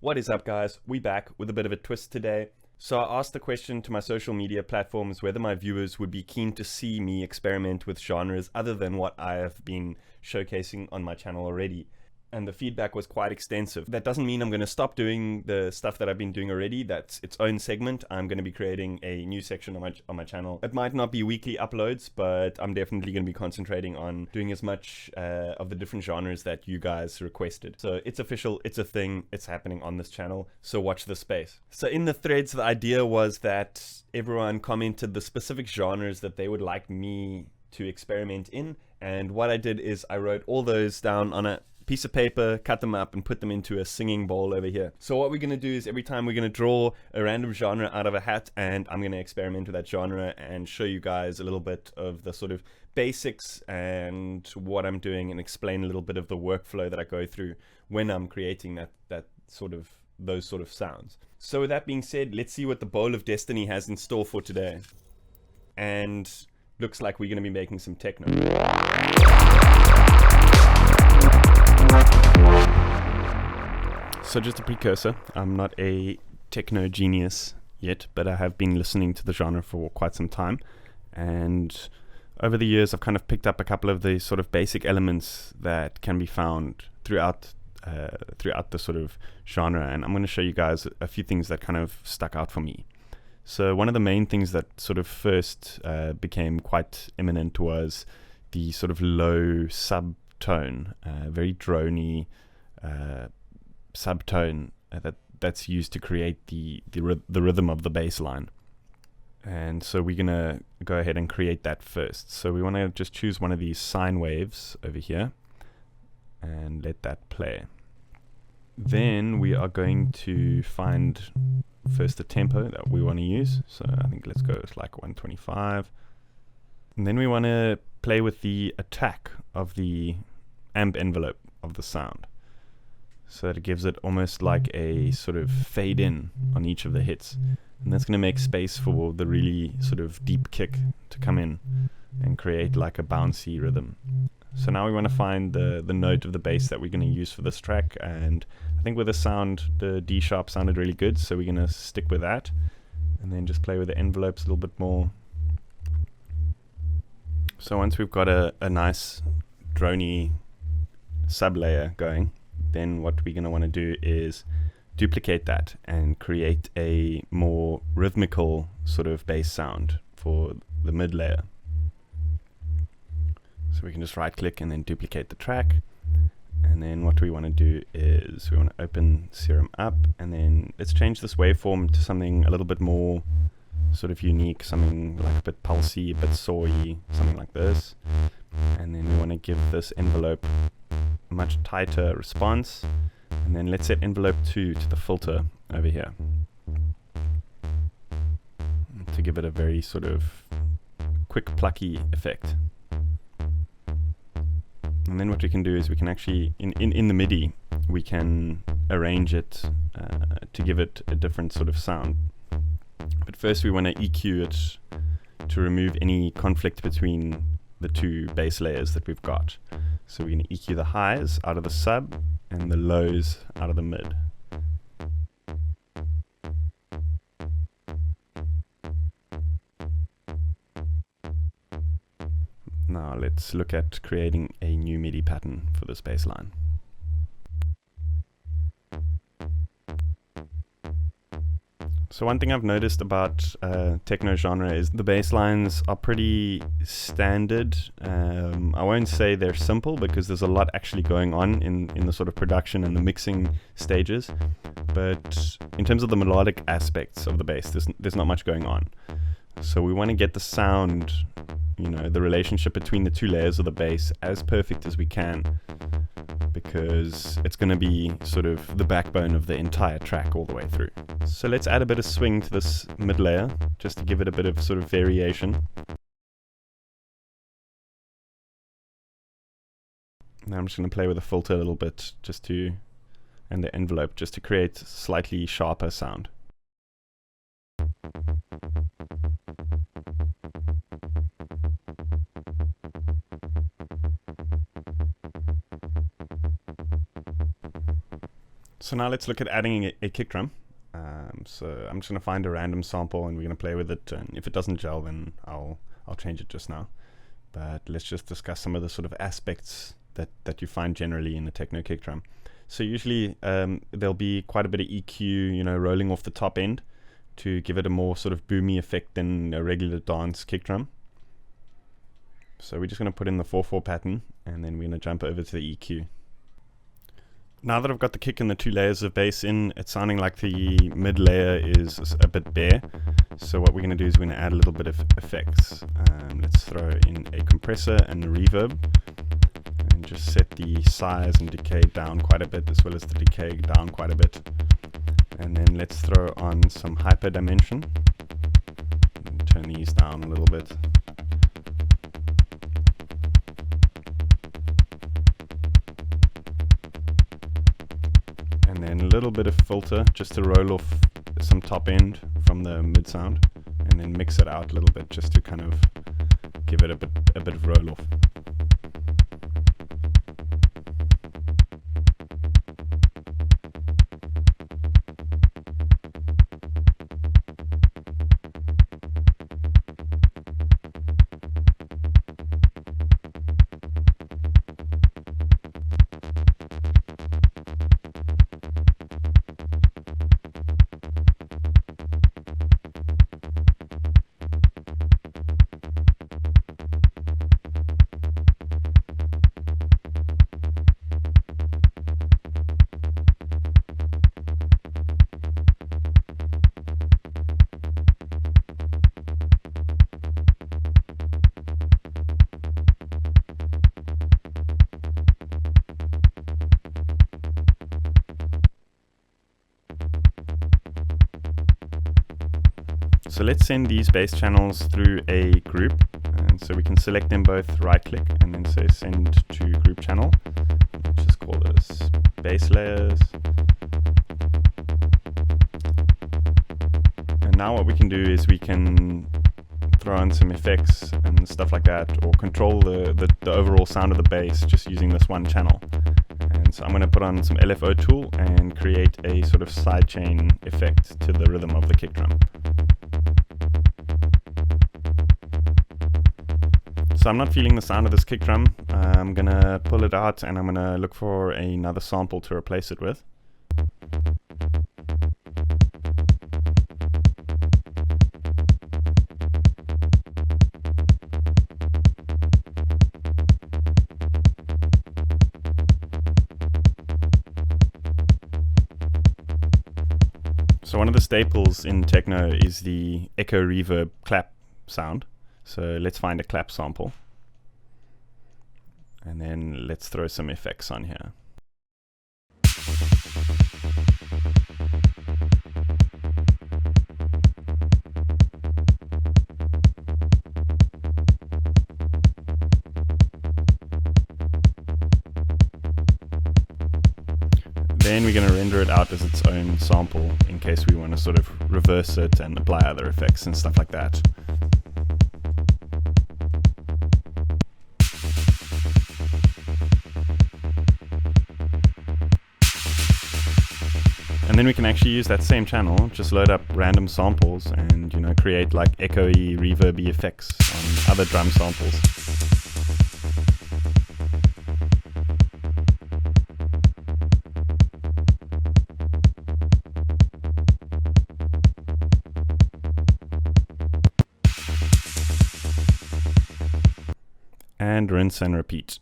What is up, guys? We back with a bit of a twist today. So I asked the question to my social media platforms whether my viewers would be keen to see me experiment with genres other than what I have been showcasing on my channel already. And the feedback was quite extensive. That doesn't mean I'm going to stop doing the stuff that I've been doing already. That's its own segment. I'm going to be creating a new section on my channel. It might not be weekly uploads, but I'm definitely going to be concentrating on doing as much of the different genres that you guys requested. So it's official, it's a thing, it's happening on this channel. So watch this space. So in the threads, the idea was that everyone commented the specific genres that they would like me to experiment in. And what I did is I wrote all those down on a piece of paper, cut them up, and put them into a singing bowl over here. So what we're going to do is every time we're going to draw a random genre out of a hat, and I'm going to experiment with that genre and show you guys a little bit of the sort of basics and what I'm doing, and explain a little bit of the workflow that I go through when I'm creating those sort of sounds. So with that being said, let's see what the Bowl of Destiny has in store for today. And looks like we're going to be making some techno. So just a precursor, I'm not a techno genius yet, but I have been listening to the genre for quite some time, and over the years I've kind of picked up a couple of the sort of basic elements that can be found throughout the sort of genre, and I'm going to show you guys a few things that kind of stuck out for me. So one of the main things that sort of first became quite eminent was the sort of low subtone, very drony subtone that's used to create the rhythm of the bass line. And so we're gonna go ahead and create that first. So we want to just choose one of these sine waves over here and let that play. Then we are going to find first the tempo that we want to use. So I think let's go with like 125. And then we want to play with the attack of the amp envelope of the sound, so that it gives it almost like a sort of fade in on each of the hits. And that's going to make space for the really sort of deep kick to come in and create like a bouncy rhythm. So now we want to find the note of the bass that we're going to use for this track, and I think with the sound, the D sharp sounded really good, so we're going to stick with that, and then just play with the envelopes a little bit more. So once we've got a nice drony sub layer going, then what we're going to want to do is duplicate that and create a more rhythmical sort of bass sound for the mid layer. So we can just right click and then duplicate the track, and then what we want to do is we want to open Serum up, and then let's change this waveform to something a little bit more sort of unique, something like a bit pulsy, a bit soy, something like this. And then we want to give this envelope a much tighter response, and then let's set envelope 2 to the filter over here to give it a very sort of quick plucky effect. And then what we can do is we can actually in the MIDI we can arrange it to give it a different sort of sound. But first we want to EQ it to remove any conflict between the two bass layers that we've got. So we're going to EQ the highs out of the sub and the lows out of the mid. Now let's look at creating a new MIDI pattern for this bass line. So one thing I've noticed about techno genre is the bass lines are pretty standard. I won't say they're simple because there's a lot actually going on in the sort of production and the mixing stages. But in terms of the melodic aspects of the bass, there's not much going on. So we want to get the sound, the relationship between the two layers of the bass as perfect as we can, because it's going to be sort of the backbone of the entire track all the way through. So let's add a bit of swing to this mid layer just to give it a bit of sort of variation. Now I'm just going to play with the filter a little bit and the envelope just to create slightly sharper sound. So now let's look at adding a kick drum. So I'm just going to find a random sample and we're going to play with it, and if it doesn't gel then I'll change it just now. But let's just discuss some of the sort of aspects that you find generally in a techno kick drum. So usually there'll be quite a bit of EQ, rolling off the top end to give it a more sort of boomy effect than a regular dance kick drum. So we're just going to put in the 4/4 pattern, and then we're going to jump over to the EQ. Now that I've got the kick and the 2 layers of bass in, it's sounding like the mid layer is a bit bare. So what we're going to do is we're going to add a little bit of effects. Let's throw in a compressor and a reverb, and just set the size and decay down quite a bit, as well as the decay down quite a bit. And then let's throw on some hyper dimension. Turn these down a little bit. And then a little bit of filter just to roll off some top end from the mid sound, and then mix it out a little bit just to kind of give it a bit of roll off. So let's send these bass channels through a group, and so we can select them both, right click, and then say send to group channel. Let's just call this bass layers. And now what we can do is we can throw in some effects and stuff like that, or control the overall sound of the bass just using this one channel. And so I'm going to put on some LFO tool and create a sort of sidechain effect to the rhythm of the kick drum. So I'm not feeling the sound of this kick drum. I'm going to pull it out and I'm going to look for another sample to replace it with. So one of the staples in techno is the echo reverb clap sound. So let's find a clap sample, and then let's throw some effects on here. Then we're going to render it out as its own sample in case we want to sort of reverse it and apply other effects and stuff like that. And then we can actually use that same channel, just load up random samples and, create like echoey, reverby effects on other drum samples. And rinse and repeat.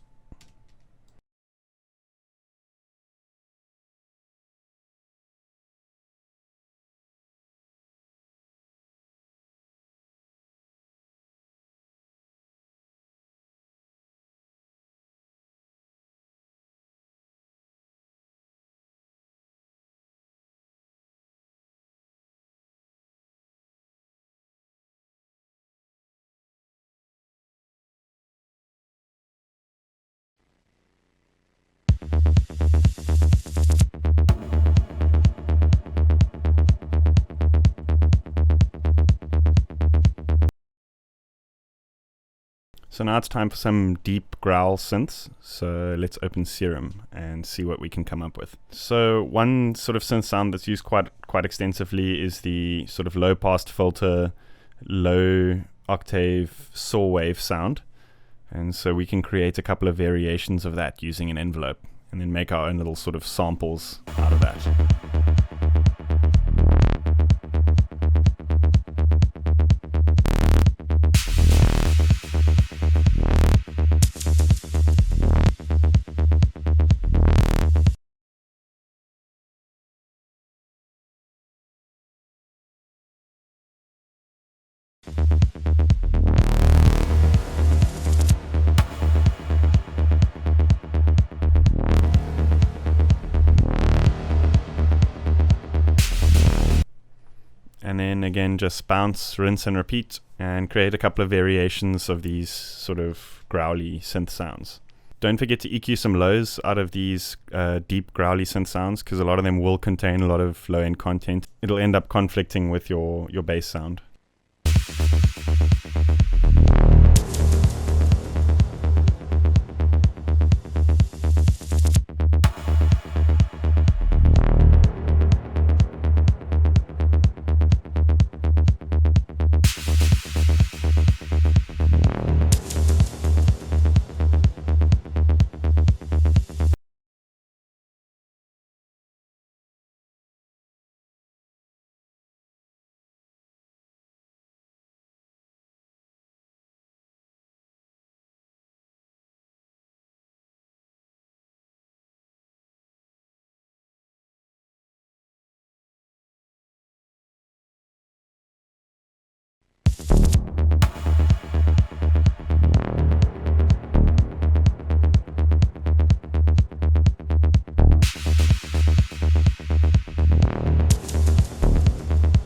So now it's time for some deep growl synths. So let's open Serum and see what we can come up with. So one sort of synth sound that's used quite extensively is the sort of low pass filter, low octave saw wave sound. And so we can create a couple of variations of that using an envelope and then make our own little sort of samples out of that. And then again, just bounce, rinse and repeat, and create a couple of variations of these sort of growly synth sounds. Don't forget to EQ some lows out of these deep growly synth sounds, because a lot of them will contain a lot of low-end content. It'll end up conflicting with your bass sound.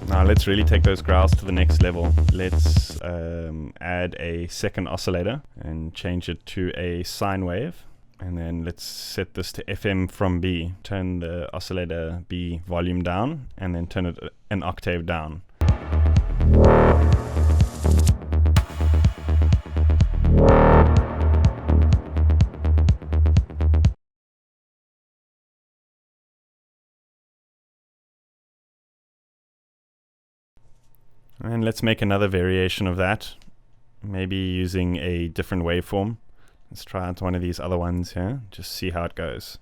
Now let's really take those growls to the next level. Let's add a second oscillator and change it to a sine wave. And then let's set this to FM from B. Turn the oscillator B volume down and then turn it an octave down. And let's make another variation of that, maybe using a different waveform. Let's try out one of these other ones here, just see how it goes.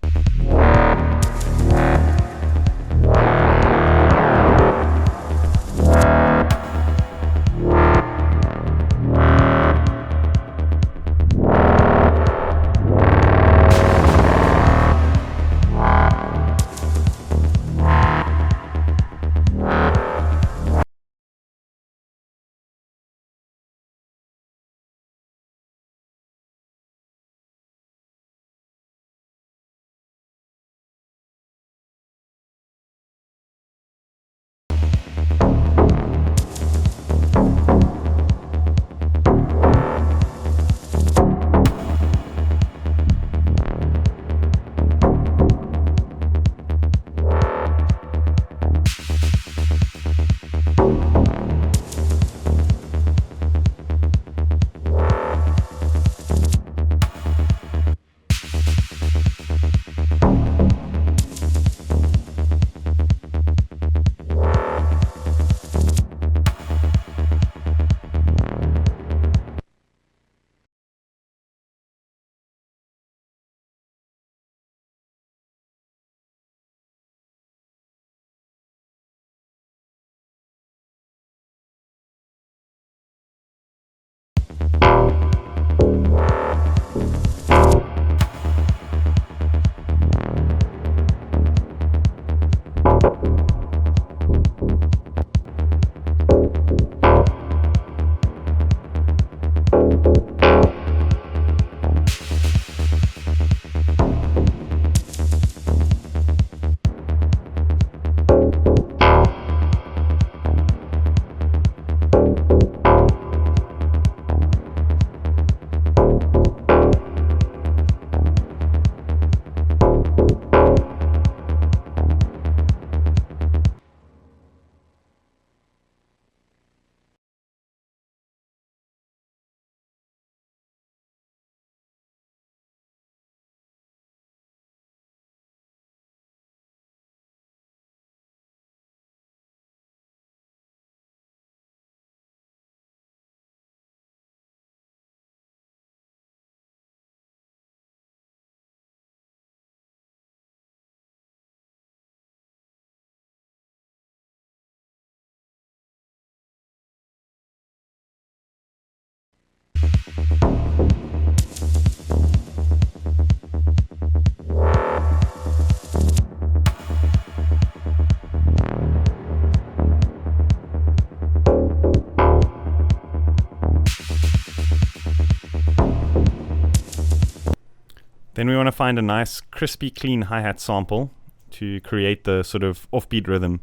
Then we want to find a nice crispy clean hi-hat sample to create the sort of offbeat rhythm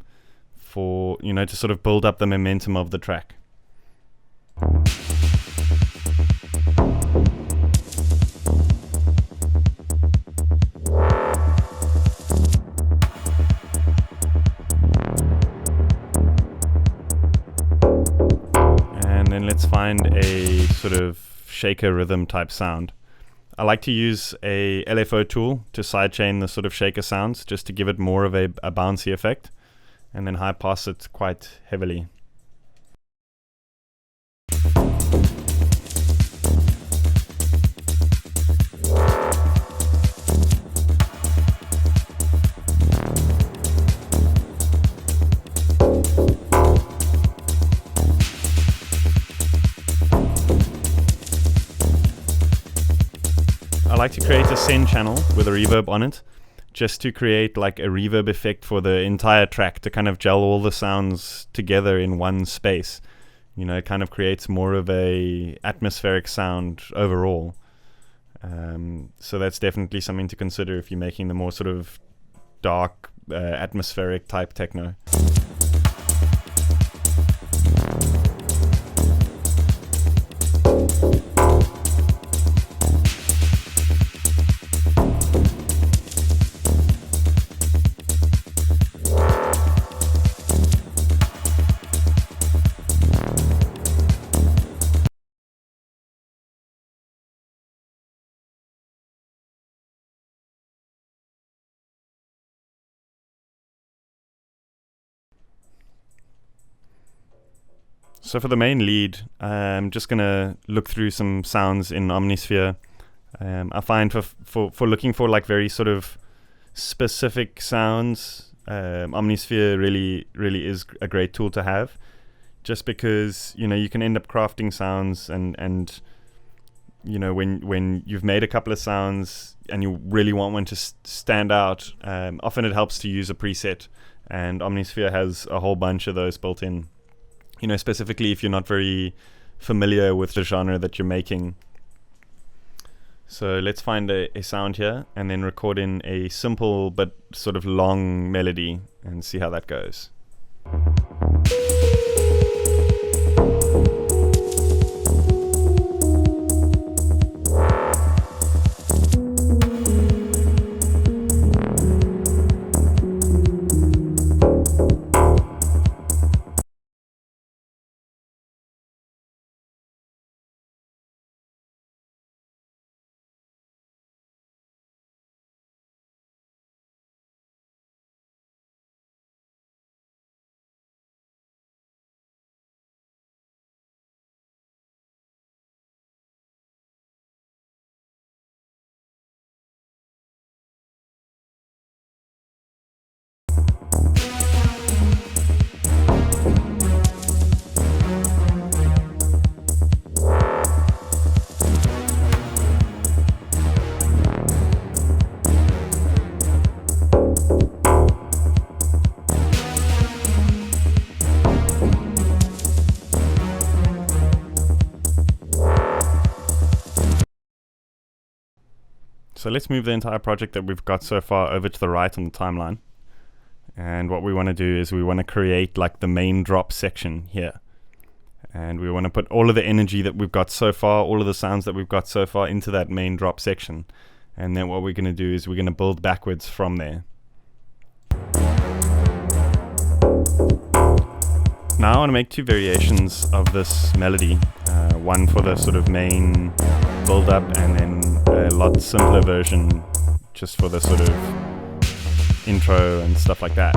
for, to sort of build up the momentum of the track. And then let's find a sort of shaker rhythm type sound. I like to use a LFO tool to sidechain the sort of shaker sounds just to give it more of a bouncy effect, and then high pass it quite heavily. I like to create a send channel with a reverb on it, just to create like a reverb effect for the entire track to kind of gel all the sounds together in one space. It kind of creates more of a atmospheric sound overall. So that's definitely something to consider if you're making the more sort of dark, atmospheric type techno. So for the main lead, I'm just going to look through some sounds in Omnisphere. I find for looking for like very sort of specific sounds, Omnisphere really is a great tool to have, just because you can end up crafting sounds and when you've made a couple of sounds and you really want one to stand out, often it helps to use a preset, and Omnisphere has a whole bunch of those built in. Specifically if you're not very familiar with the genre that you're making. So let's find a sound here and then record in a simple but sort of long melody and see how that goes. So let's move the entire project that we've got so far over to the right on the timeline. And what we want to do is we want to create like the main drop section here. And we want to put all of the energy that we've got so far, all of the sounds that we've got so far into that main drop section. And then what we're going to do is we're going to build backwards from there. Now I want to make two variations of this melody. One for the sort of main build up, and then a lot simpler version just for the sort of intro and stuff like that.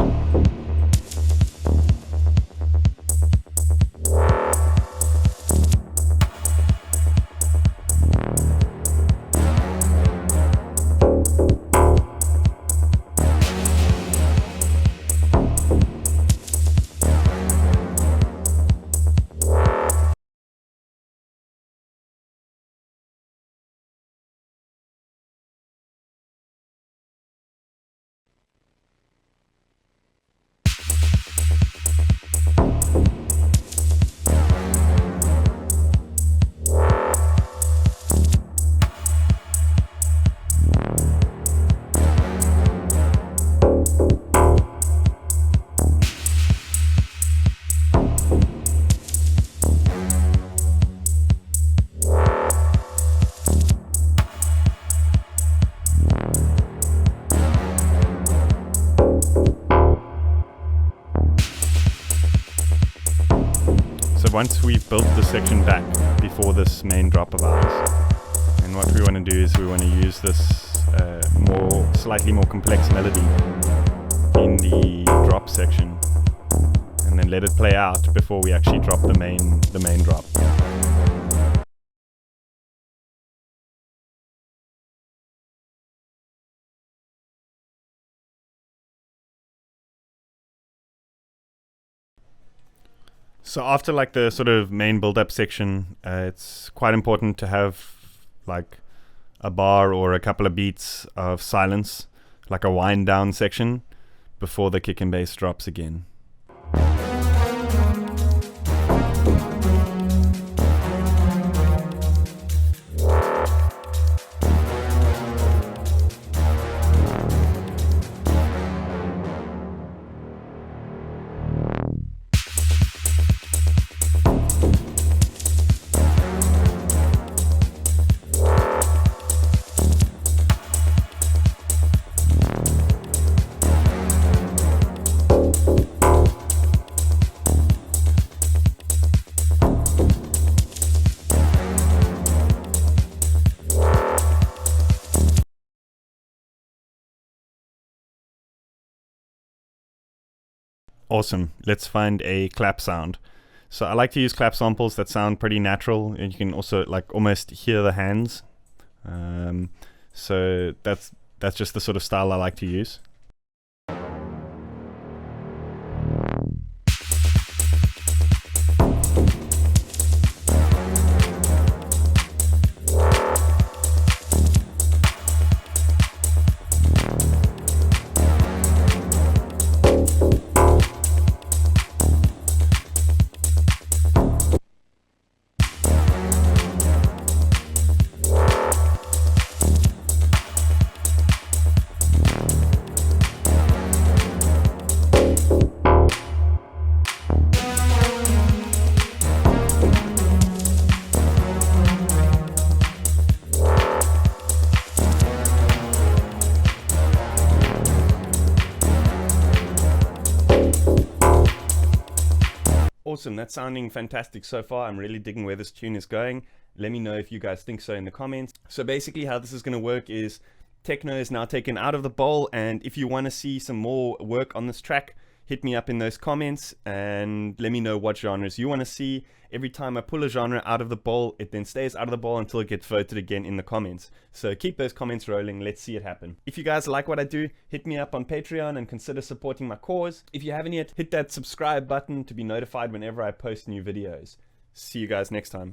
once we've built the section back before this main drop of ours, and what we want to do is we want to use this slightly more complex melody in the drop section, and then let it play out before we actually drop the main drop. So after like the sort of main build-up section, it's quite important to have like a bar or a couple of beats of silence, like a wind down section, before the kick and bass drops again. Awesome. Let's find a clap sound. So I like to use clap samples that sound pretty natural, and you can also like almost hear the hands. So that's just the sort of style I like to use. Awesome, that's sounding fantastic so far. I'm really digging where this tune is going. Let me know if you guys think so in the comments. So basically how this is going to work is Techno is now taken out of the bowl, and if you want to see some more work on this track, hit me up in those comments and let me know what genres you want to see. Every time I pull a genre out of the bowl, it then stays out of the bowl until it gets voted again in the comments. So keep those comments rolling. Let's see it happen. If you guys like what I do, hit me up on Patreon and consider supporting my cause. If you haven't yet, hit that subscribe button to be notified whenever I post new videos. See you guys next time.